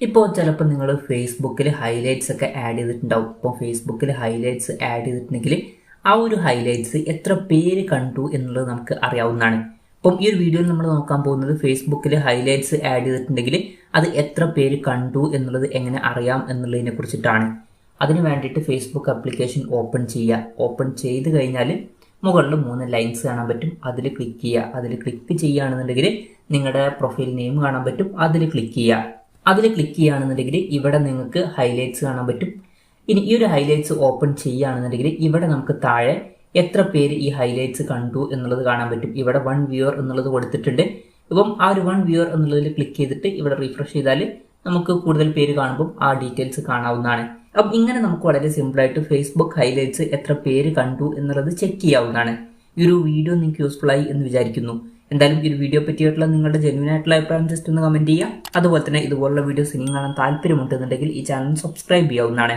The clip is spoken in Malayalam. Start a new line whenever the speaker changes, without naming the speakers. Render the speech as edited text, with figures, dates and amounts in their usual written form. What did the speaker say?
ഇപ്പോൾ ചിലപ്പോൾ നിങ്ങൾ ഫേസ്ബുക്കിൽ ഹൈലൈറ്റ്സ് ഒക്കെ ആഡ് ചെയ്തിട്ടുണ്ടാവും. ഇപ്പോൾ ഫേസ്ബുക്കിൽ ഹൈലൈറ്റ്സ് ആഡ് ചെയ്തിട്ടുണ്ടെങ്കിൽ ആ ഒരു ഹൈലൈറ്റ്സ് എത്ര പേര് കണ്ടു എന്നുള്ളത് നമുക്ക് അറിയാവുന്നതാണ്. അപ്പം ഈ ഒരു വീഡിയോയിൽ നമ്മൾ നോക്കാൻ പോകുന്നത് ഫേസ്ബുക്കിൽ ഹൈലൈറ്റ്സ് ആഡ് ചെയ്തിട്ടുണ്ടെങ്കിൽ അത് എത്ര പേര് കണ്ടു എന്നുള്ളത് എങ്ങനെ അറിയാം എന്നുള്ളതിനെ കുറിച്ചിട്ടാണ്. അതിന് വേണ്ടിയിട്ട് ഫേസ്ബുക്ക് ആപ്ലിക്കേഷൻ ഓപ്പൺ ചെയ്യുക. ഓപ്പൺ ചെയ്ത് കഴിഞ്ഞാൽ മുകളിൽ 3 ലൈൻസ് കാണാൻ പറ്റും. അതിൽ ക്ലിക്ക് ചെയ്യുക. അതിൽ ക്ലിക്ക് ചെയ്യുകയാണെന്നുണ്ടെങ്കിൽ നിങ്ങളുടെ പ്രൊഫൈൽ നെയിം കാണാൻ പറ്റും. അതിൽ ക്ലിക്ക് ചെയ്യുക. അതിൽ ക്ലിക്ക് ചെയ്യുകയാണെന്നുണ്ടെങ്കിൽ ഇവിടെ നിങ്ങൾക്ക് ഹൈലൈറ്റ്സ് കാണാൻ പറ്റും. ഇനി ഈ ഒരു ഹൈലൈറ്റ്സ് ഓപ്പൺ ചെയ്യുകയാണെന്നുണ്ടെങ്കിൽ ഇവിടെ നമുക്ക് താഴെ എത്ര പേര് ഈ ഹൈലൈറ്റ്സ് കണ്ടു എന്നുള്ളത് കാണാൻ പറ്റും. ഇവിടെ 1 വ്യൂവർ എന്നുള്ളത് കൊടുത്തിട്ടുണ്ട്. ഇപ്പം ആ ഒരു 1 വ്യൂവർ എന്നുള്ളതിൽ ക്ലിക്ക് ചെയ്തിട്ട് ഇവിടെ റിഫ്രഷ് ചെയ്താൽ നമുക്ക് കൂടുതൽ പേര് കാണുമ്പോൾ ആ ഡീറ്റെയിൽസ് കാണാവുന്നതാണ്. അപ്പം ഇങ്ങനെ നമുക്ക് വളരെ സിമ്പിളായിട്ട് ഫേസ്ബുക്ക് ഹൈലൈറ്റ്സ് എത്ര പേര് കണ്ടു എന്നുള്ളത് ചെക്ക് ചെയ്യാവുന്നതാണ്. ഈ ഒരു വീഡിയോ നിങ്ങൾക്ക് യൂസ്ഫുൾ ആയി എന്ന് വിചാരിക്കുന്നു. എന്തായാലും ഈ ഒരു വീഡിയോ പറ്റിയിട്ടുള്ള നിങ്ങളുടെ ജെന്യൂൻ ആയിട്ടുള്ള അഭിപ്രായം ജസ്റ്റ് ഒന്ന് കമൻറ്റ് ചെയ്യുക. അതുപോലെ തന്നെ ഇതുപോലുള്ള വീഡിയോസ് ഇനിയും കാണാൻ താല്പര്യമുണ്ടെന്നുണ്ടെങ്കിൽ ഈ ചാനൽ സബ്സ്ക്രൈബ് ചെയ്യാവുന്നതാണ്.